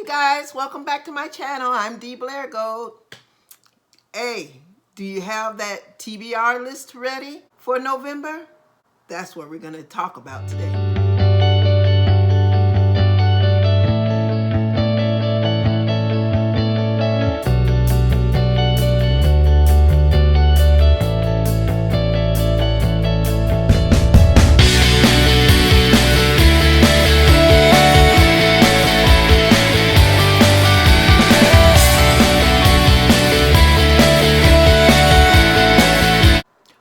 Hey guys, welcome back to my channel. I'm Dee Blair Gold. Hey, do you have that TBR list ready for November? That's what we're going to talk about today.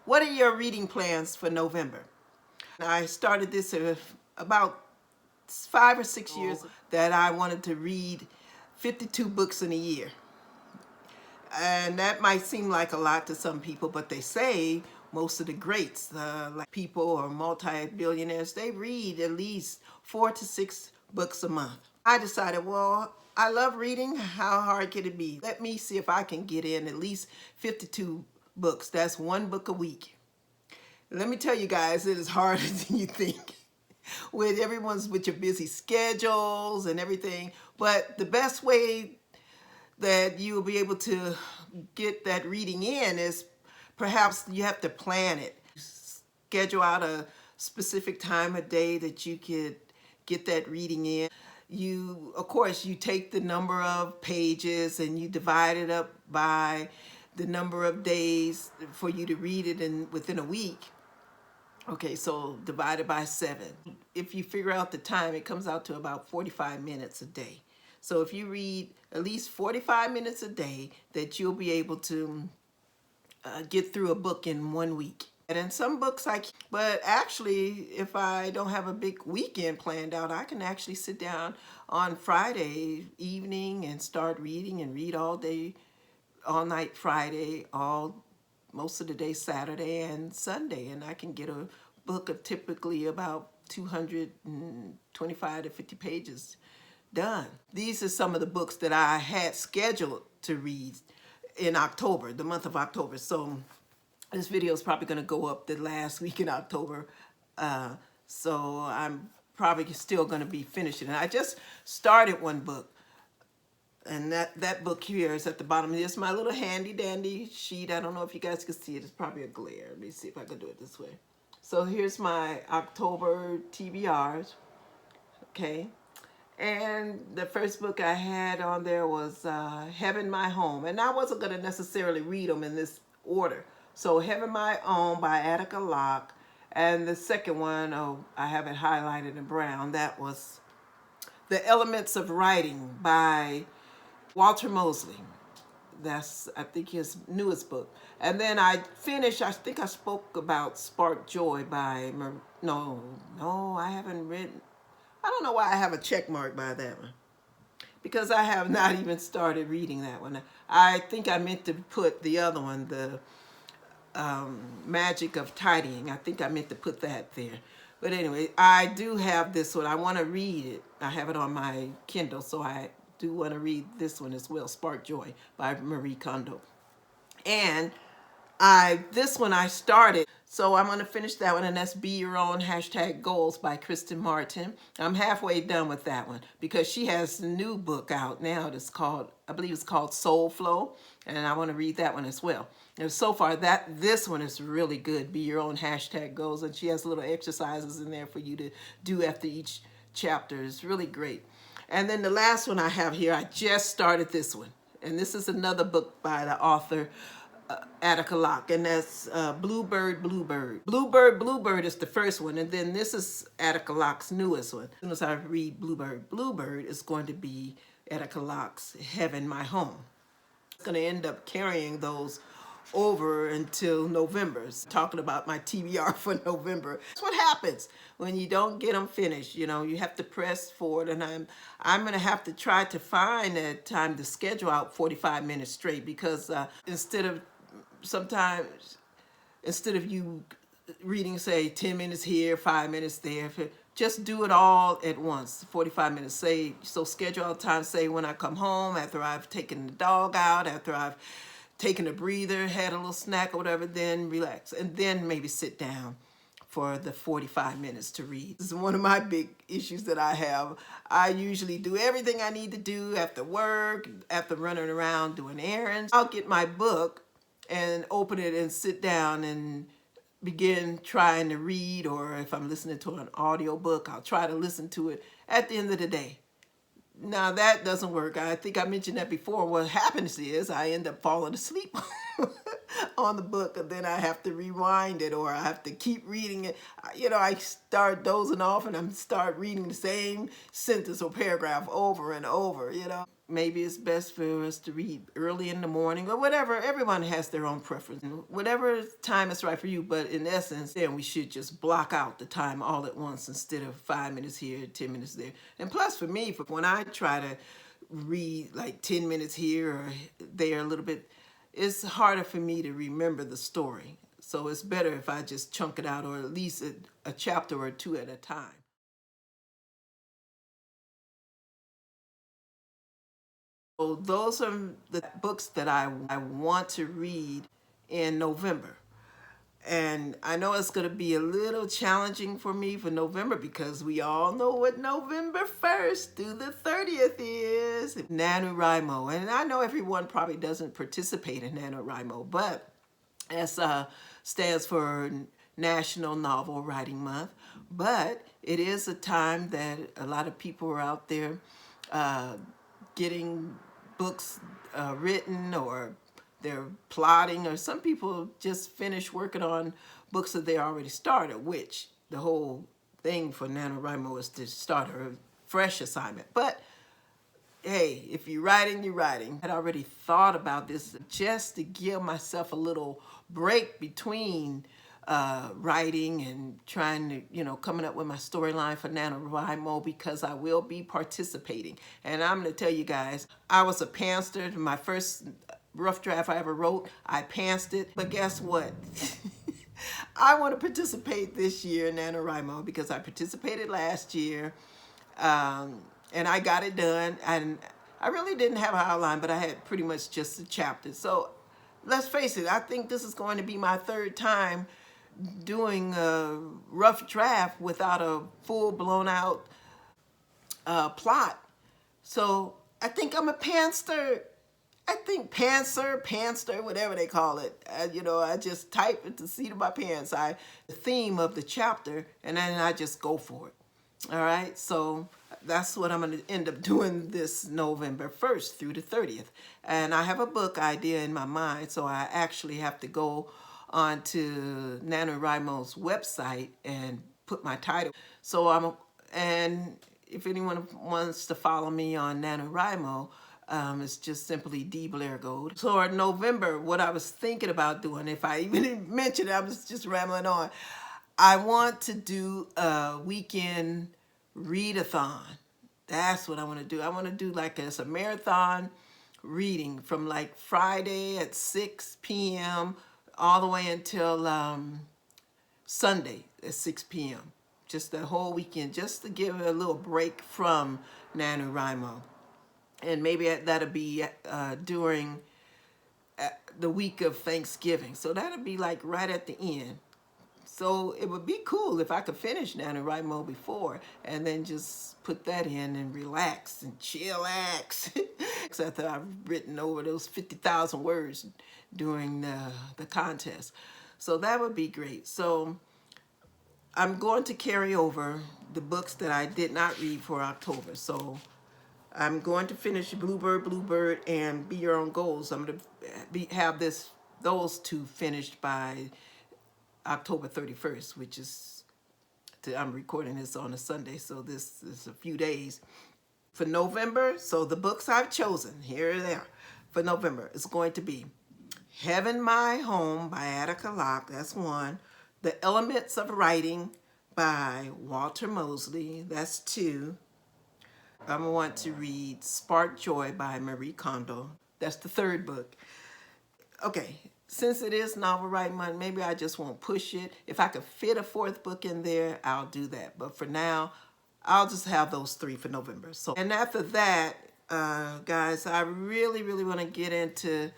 What are your reading plans for November? I started this about 5 or 6 years that I wanted to read 52 books in a year. And that might seem like a lot to some people, but they say most of the greats, like people or multi-billionaires, they read at least 4 to 6 books a month. I decided, well, I love reading. How hard can it be? Let me see if I can get in at least 52 books. That's 1 book a week. Let me tell you guys, it is harder than you think with your busy schedules and everything. But the best way that you'll be able to get that reading in is perhaps you have to plan it. Schedule out a specific time of day that you could get that reading in. Of course, you take the number of pages and you divide it up by the number of days for you to read it within a week. Okay, so divided by 7. If you figure out the time, it comes out to about 45 minutes a day. So if you read at least 45 minutes a day, that you'll be able to get through a book in 1 week. And in some books but actually, if I don't have a big weekend planned out, I can actually sit down on Friday evening and start reading and read all day, all night Friday, most of the day Saturday and Sunday, and I can get a book of typically about 225 to 50 pages done. These are some of the books that I had scheduled to read in October, the month of October. So this video is probably going to go up the last week in October. So I'm probably still going to be finishing it. I just started 1 book. And that book here is at the bottom. This is my little handy dandy sheet. I don't know if you guys can see it. It's probably a glare. Let me see if I can do it this way. So here's my October TBRs. Okay. And the first book I had on there was Heaven My Home. And I wasn't going to necessarily read them in this order. So Heaven My Own by Attica Locke. And the second one, I have it highlighted in brown. That was The Elements of Writing by Walter Mosley. That's, I think, his newest book. And then I think I spoke about Spark Joy by, no, I haven't written. I don't know why I have a check mark by that one. Because I have not even started reading that one. I think I meant to put the other one, the Magic of Tidying. I think I meant to put that there. But anyway, I do have this one. I want to read it. I have it on my Kindle, so I do want to read this one as well, Spark Joy by Marie Kondo. And this one I started, so I'm going to finish that one, and that's Be Your Own #Goals by Kristen Martin. I'm halfway done with that one because she has a new book out now that's called, I believe it's called Soul Flow, and I want to read that one as well. And so far, this one is really good, Be Your Own #Goals, and she has little exercises in there for you to do after each chapter. It's really great. And then the last one I have here, I just started this one, and this is another book by the author Attica Locke, and that's Bluebird, Bluebird. Bluebird is the first one, and then this is Attica Locke's newest one. As soon as I read Bluebird is going to be Attica Locke's Heaven My Home. It's going to end up carrying those over until November. Talking about my TBR for November. That's what happens when you don't get them finished. You know, you have to press forward, and I'm going to have to try to find a time to schedule out 45 minutes straight, because instead of you reading, say, 10 minutes here, 5 minutes there, just do it all at once, 45 minutes. So schedule out time, say when I come home, after I've taken the dog out, after I've taken a breather, had a little snack or whatever, then relax. And then maybe sit down for the 45 minutes to read. This is one of my big issues that I have. I usually do everything I need to do after work, after running around doing errands. I'll get my book and open it and sit down and begin trying to read, or if I'm listening to an audio book, I'll try to listen to it at the end of the day. Now that doesn't work. I think I mentioned that before. What happens is I end up falling asleep on the book, and then I have to rewind it, or I have to keep reading it. You know, I start dozing off and I start reading the same sentence or paragraph over and over, you know. Maybe it's best for us to read early in the morning or whatever. Everyone has their own preference. Whatever time is right for you, but in essence, then we should just block out the time all at once instead of 5 minutes here, 10 minutes there. And plus for me, when I try to read like 10 minutes here or there a little bit, it's harder for me to remember the story. So it's better if I just chunk it out, or at least a chapter or two at a time. So those are the books that I want to read in November. And I know it's going to be a little challenging for me for November, because we all know what November 1st through the 30th is. NaNoWriMo. And I know everyone probably doesn't participate in NaNoWriMo, but as stands for National Novel Writing Month. But it is a time that a lot of people are out there getting books written, or they're plotting, or some people just finish working on books that they already started, which the whole thing for NaNoWriMo is to start a fresh assignment. But hey, if you're writing, you're writing. I'd already thought about this just to give myself a little break between writing and trying to, you know, coming up with my storyline for NaNoWriMo, because I will be participating. And I'm going to tell you guys, I was a pantser. My first rough draft I ever wrote, I pantsed it. But guess what? I want to participate this year in NaNoWriMo, because I participated last year. And I got it done, and I really didn't have an outline, but I had pretty much just a chapter. So let's face it, I think this is going to be my third time doing a rough draft without a full blown out plot. So I think I'm a pantser. I think pantser, whatever they call it. You know, I just type at the seat of my pants. The theme of the chapter, and then I just go for it. All right, so that's what I'm going to end up doing this November 1st through the 30th. And I have a book idea in my mind, so I actually have to go onto NaNoWriMo's website and put my title. So and if anyone wants to follow me on NaNoWriMo, it's just simply D Blair Gold. So in November, what I was thinking about doing, if I even mentioned it, I was just rambling on. I want to do a weekend readathon. That's what I want to do. I want to do like a marathon reading from like Friday at 6 p.m. all the way until Sunday at 6 p.m. Just the whole weekend, just to give it a little break from NaNoWriMo. And maybe that'll be during the week of Thanksgiving. So that'll be like right at the end. So it would be cool if I could finish NaNoWriMo before, and then just put that in and relax and chillax after I've written over those 50,000 words during the contest. So that would be great. So I'm going to carry over the books that I did not read for October. So I'm going to finish Bluebird, and Be Your Own Goals. I'm going to have those two finished by October 31st, which is, I'm recording this on a Sunday, so this is a few days. For November, so the books I've chosen, here they are. For November, it's going to be Heaven My Home by Attica Locke, that's one. The Elements of Writing by Walter Mosley, that's two. I want to read Spark Joy by Marie Kondo. That's the third book. Okay, since it is Novel Writing Month, maybe I just won't push it. If I could fit a fourth book in there, I'll do that. But for now, I'll just have those three for November. So, and after that, guys, I really want to get into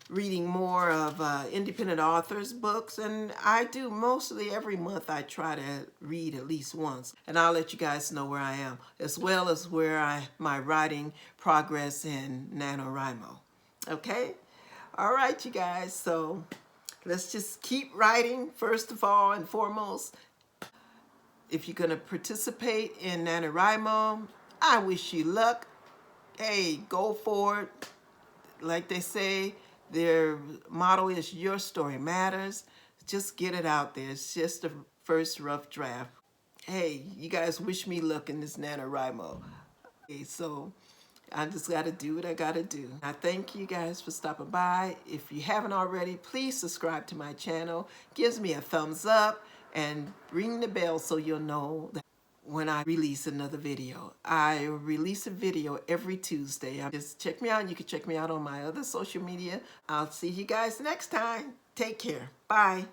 reading more of independent authors' books, and I do mostly every month. I try to read at least once, and I'll let you guys know where I am, as well as where my writing progress in NaNoWriMo. Okay? All right, you guys, so let's just keep writing first of all and foremost. If you're going to participate in NaNoWriMo, I wish you luck. Hey, go for it. Like they say, their motto is "Your story matters." Just get it out there. It's just the first rough draft. Hey, you guys wish me luck in this NaNoWriMo. Okay, so I just got to do what I got to do. I thank you guys for stopping by. If you haven't already, please subscribe to my channel. Gives me a thumbs up and ring the bell so you'll know that when I release another video. I release a video every Tuesday. Just check me out. You can check me out on my other social media. I'll see you guys next time. Take care. Bye.